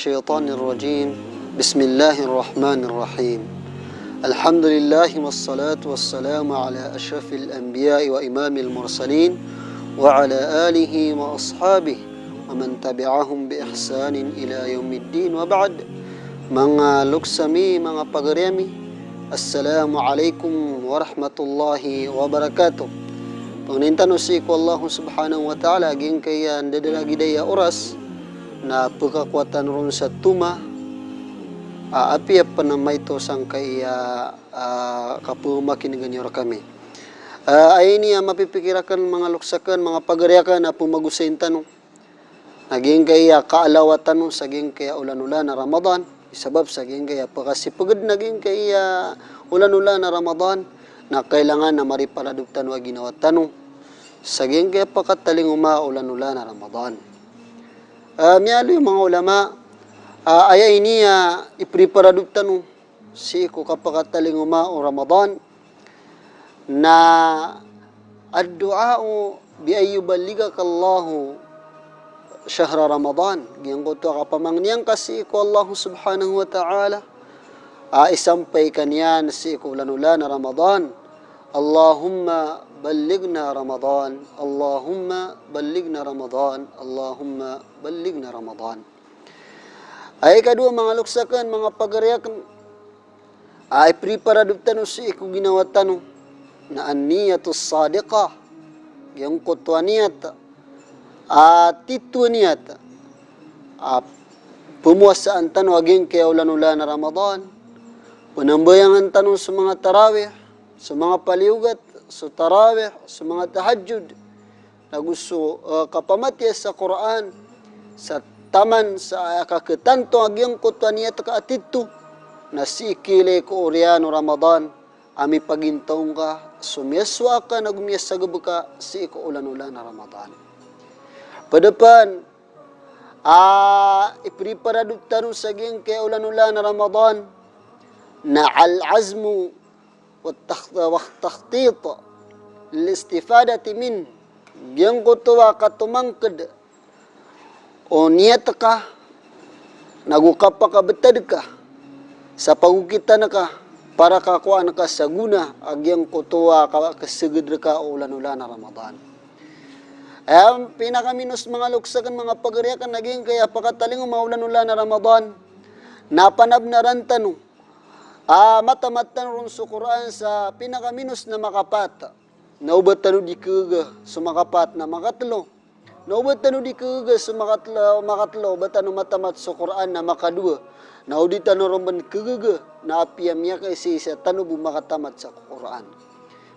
الشيطان الرجيم بسم الله الرحمن الرحيم الحمد لله والصلاة والسلام على أشرف الأنبياء وإمام المرسلين وعلى آله وأصحابه ومن تبعهم بإحسان إلى يوم الدين وبعد mga luksami, mga pagaryami, Assalamu alaikum warahmatullahi wabarakatuh. Panginintano si ko Allah subhanahu wa ta'ala aging kaya dadalagi daya oras na pagkakwatan ron sa tuma api pa na may to sang kaya kapumakiniganyor kami. Ay niya mapipikirakan mga luksakan, mga pagaryakan na pumagusayin tanong. Naging kaya kaalawatan no saging kaya ulan-ulan na Ramadan. Isabab saging kaya pakasipagad naging kaya ulan-ulan na Ramadan na kailangan na maripaladugtan wa ginawa tanong. Saging kaya pakataling ulan-ulan na Ramadan. Miyalo yung mga ulama, ayay niya ipriparadugtan no si ko kapakataling o Ramadan na ad-du'a'u bi ayyuballigaka Allahu syahra Ramadan. Giyan ko to kapamangniyang kasi ko Allah subhanahu wa ta'ala isampay kanyan si ko ulan-ulan na Ramadan. Allahumma ballighna Ramadan, Allahumma ballighna Ramadan, Allahumma ballighna Ramadan. Ay kadua mga luksakan, mga pagaryakan, ay priparadugtan si ko ginawa tanong na an-niyatus sadiqah, yung kutwa niyat, titwa niyat, pumuasaan tanong aging kaya ulan-ulan na Ramadan, panambayangan tanong sa mga tarawih, sa mga paliugat, sa tarawih, sa mga tahajjud, na gusto kapamatya sa Quran, sa taman, sa kaketanto aging kutwa niyat kaatito, na si ikile ko Oriano Ramadan, ami pagintaong ka, sumiyaswa ka, nagumiyas sa gabi ka, si iko ulan-ulan na Ramadan. Padapan, ipriparadugtan sa ging kaya ulan-ulan na Ramadan, na al-azmu wa takhtit listifadati min, giyang kutuwa katumangkad, o niyat ka, nagukap ka betad ka, sa pagukita na ka, para kakuha na ka sa guna, agyang kutuwa ka kasagad ka o ulan-ulan na Ramadan. Ang pinakaminus mga luksakan, mga pagaryakan, naging kaya pakataling umaulan-ulan na Ramadan, napanab na rantano, matamatan ron sa Quran sa pinakaminus na makapat, naubatan di kaga sa makapat na makatlo, naubatan di kaga sa makatlo, batano matamat sa Quran na makadua, nauditan ron ban kaga, na apiyam niya kasi sa tanubo makatamat sa Quran.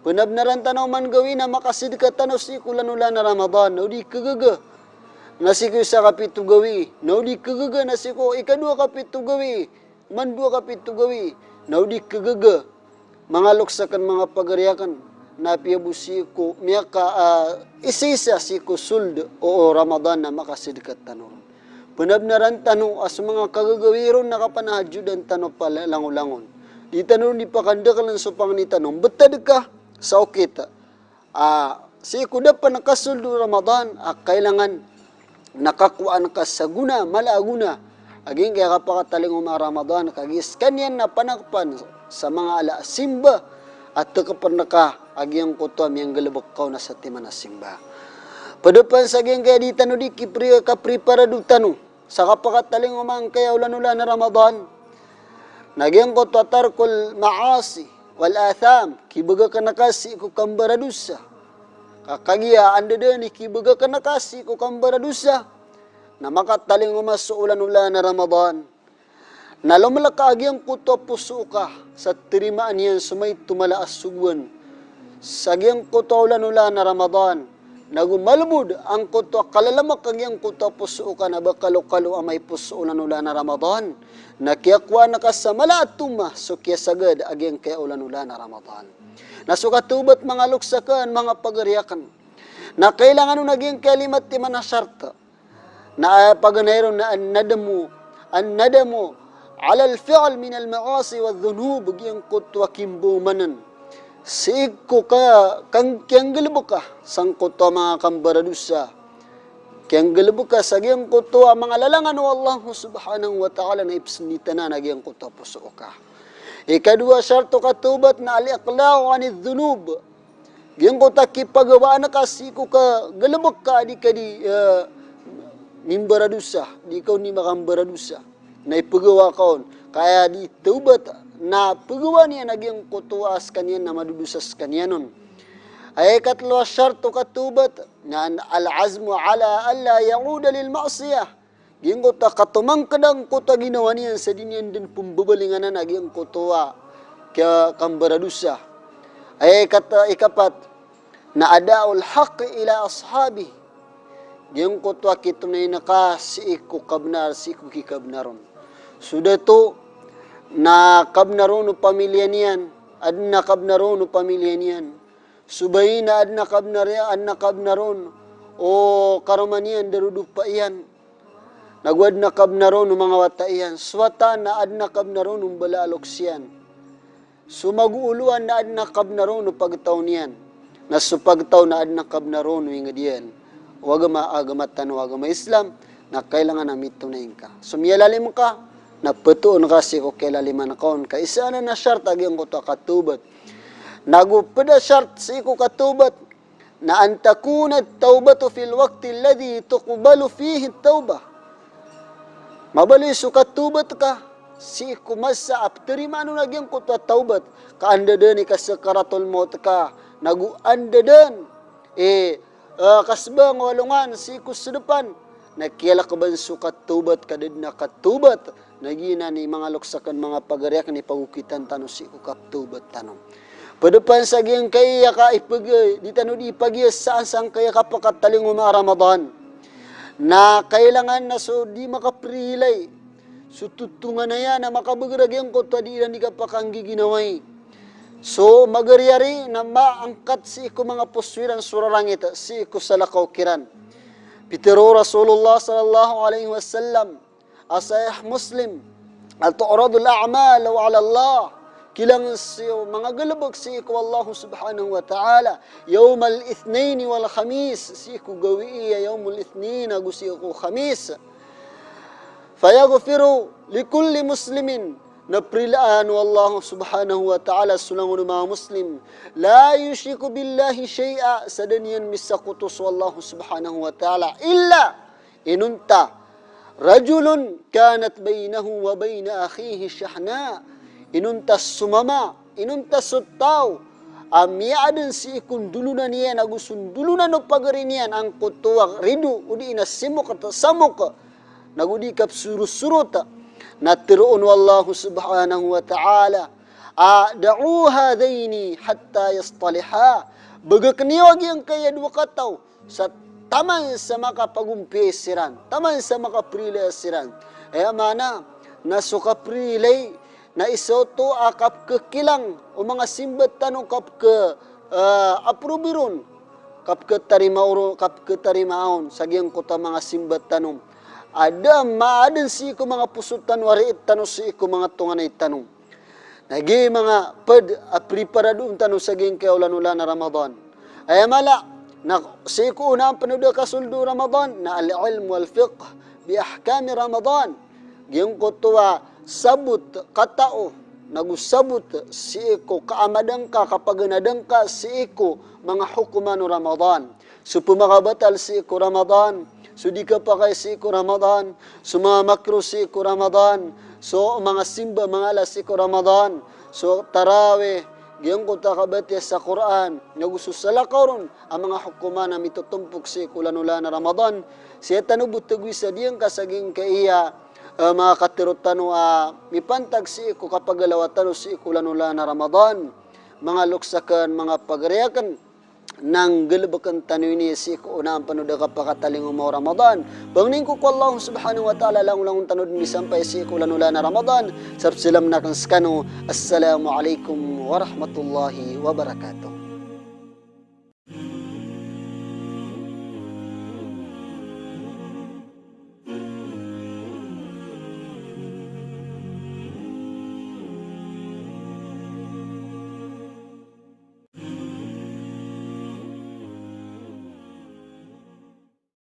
Panabnaran tanaw man gawin na makasid ka tanaw si kulan-ulan na Ramadan, naudi kagaga, nasiko sa kapito gawi, naudi kagaga, nasiko ikadua kapito gawi, mandua kapito gawi, naudi kagaga, mga luksakan, mga pagaryakan, napiabusi ko, miyaka isisa si ko suld o Ramadan na makasid ka tanaw. Panabnaran tanaw as mga kagagawiron nakapanahadjudan tanaw pala langon-langon. Di tanaw di pakandakalan sa panganitanong, betad ka? Sa okita, si kuda pa nakasuldo Ramadan, kailangan nakakuan ka sa guna, malaguna. Aging kaya kapakataling Ramadan, kagis kanyan na panakpan sa mga ala simba, at kapan naka, agyang kutuam yung galabakaw na sa tima na simba. Padapan sa aging kaya di tano di kapriparadug tanong, sa kapakataling kaya ulan-ulan na Ramadan, nagyang kutuwa tarkul maasi, wal atham, kibaga ka nakasi ko kambaradusa. Kakagiya, anda din, kibaga ka nakasi ko kambaradusa. Na makataling umaso ulan-ulan na Ramadan. Na lumalakagi ang kuto puso ka sa tirimaan yan sumay tumalaas sugwan. Sagyang kuto ulan-ulan na Ramadan. Nagumalbud ang kuto kalalamak kagyang kuto puso ka na bakalo-kalo amay puso ulan-ulan na Ramadan. Nakiakwa na ka sa malatuma so kaya sagad agyang kaya ulan-ulan na Ramadan. Nasukatubat mga luksakan, mga pagaryakan, na kailangan nung naging kalimat ti manasarta, na paganayron na an-nadamu ala al-fi'al min al-ma'asi wa dhunub, agyang kutwa kimbumanan. Siig ko ka, kang galbo ka, sang kutwa mga kambaradusa, Kaya galbo ka sa giyang kuto ang mga lalangan o Allah subhanahu wa ta'ala na ipsnita na nagyang kuto puso ka. Ikadua syarto katubat na al-iqla'u anid dhunub. Giyang kuta kipagawa na kasiko ka galbok ka di ka di mimbaradusa. Di ka ni makambaradusa. Na ipagawa kaon. Kaya di taubat na pagawa niya nagyang kutuas kanyan na madudusas kanyanon. Ay katlo syarto katubat na al-azmu ala alla yauda lil ma'siyah. Giyang kuta katumang kadang kuta ginawa niyan sa dinyan din pumbabalingan na nagyang kutuwa kaya kambaradusa. Ay ikapat na adaul haq ila ashabi. Giyang kuta kitunay na ka si iku kabnar si iku kikabnaron. Sudah to na kabnaron o pamilya niyan, adna kabnaron o pamilya niyan. Subay na adna kabnaron o karomanian darudup pa iyan. Nagwad na kabnaron o mga wata iyan. Swata na adna kabnaron o balalok siyan. Sumaguuluan na adna kabnaron o pagtaw niyan. Nasupagtaw na adna kabnaron o ingad yan. Wagama agamatan wagama Islam na kailangan na mito na ka. Sumiyalalim ka. Napatuon kasi ko kailaliman kaon. Kaisa na syart agyang ko to katubat. Nagupada syart si ko katubat na antakuna taubatu fil waqti alladhi tuqbalu fihi tauba. Mabali so katubat ka si ko masa afteri mano nagyang ko to taubat. Kaandadan ni kasakaratul maut ka. Naguandadan kasbang walungan si ko sudepan. Nakiyala ka ban so katubat kadid na katubat. Nagina ni mga luksakan mga pagariak ni pagukitan tano si ukaptubat tano. Padapan sa giyang kaya ka ipagay, di tano di ipagay saan kaya ka pakataling mga Ramadan. Na kailangan na so di makaprilay. So tutungan na yan na makabagaragyang ko tadi di ka pakanggiginaway. So magaryari na maangkat si ko mga puswiran surarangit si ko sa lakaw kiran. Pitero Rasulullah sallallahu alaihi wasallam asayah Muslim al-tu'radul a'mal ala Allah kilang siyo mga galabag si ko Allah subhanahu wa ta'ala yawmal ithnain wal khamis si ko gawiya yawmul ithnain agusi ko khamis fayaghfiru likulli muslimin naprilaan wallahu subhanahu wa ta'ala sulangun mga muslim la yushriku billahi shay'a sadaniyan misakutus wallahu subhanahu wa ta'ala illa inunta rajulun kanat bainahu wa baina akhihi syahna inuntas sumama inuntas suttaw amiadan si ikun dulunan niyan agusun dulunan no pagarinian ang kutuwag ridu udi inasimok at samok nagudikap surut-surut natiruun wallahu subhanahu wa ta'ala da'u hadaini hatta yastaliha bagakniwag yung kaya dua kataw sa taman sa makapagumpisiran, taman sa makaprilasiran. Mana, nasukaprilay, na isoto akap kekilang, o mga simbat tanong kap ke aprobirun, kap ke tarimaon, sagyang kota mga simbat tanong. Ada maadan si ko mga pusutan wariit tanong si ko mga tunganay tanong. Nagi mga preparadun tanong sagyang kaulan-ulan na Ramadan. Mala, na si ko una ang panuda kasuldo Ramadan na al-ilm wal fiqh bi ahkami Ramadan. Giyong ko tuwa sabut katao nagusabot si ko kaamadang ka kapag nadang ka si ko mga hukuman Ramadan. So pumakabatal si ko Ramadan. So di ka pa kay si ko Ramadan. Sumamakro si ko Ramadan. So mga simba mga alas si ko Ramadan. So tarawih giyang ko takabati sa Quran, nagususala karon ang mga hukuman na mitutumpok si kulanula na Ramadan. Siya tanubot tagwi sa diyang kasaging kaiya mga katirotano mipantag si ko kapag galawatan si kulanula na Ramadan. Mga luksakan, mga pagreakan nang galabakan tanong ni si ko unang panuda kapakataling mo Ramadan. Bangning ko Allah subhanahu wa ta'ala lang tanod ni sampay si ko lanula na Ramadan. Sarap silam na kang skano. Assalamu alaikum warahmatullahi wabarakatuh.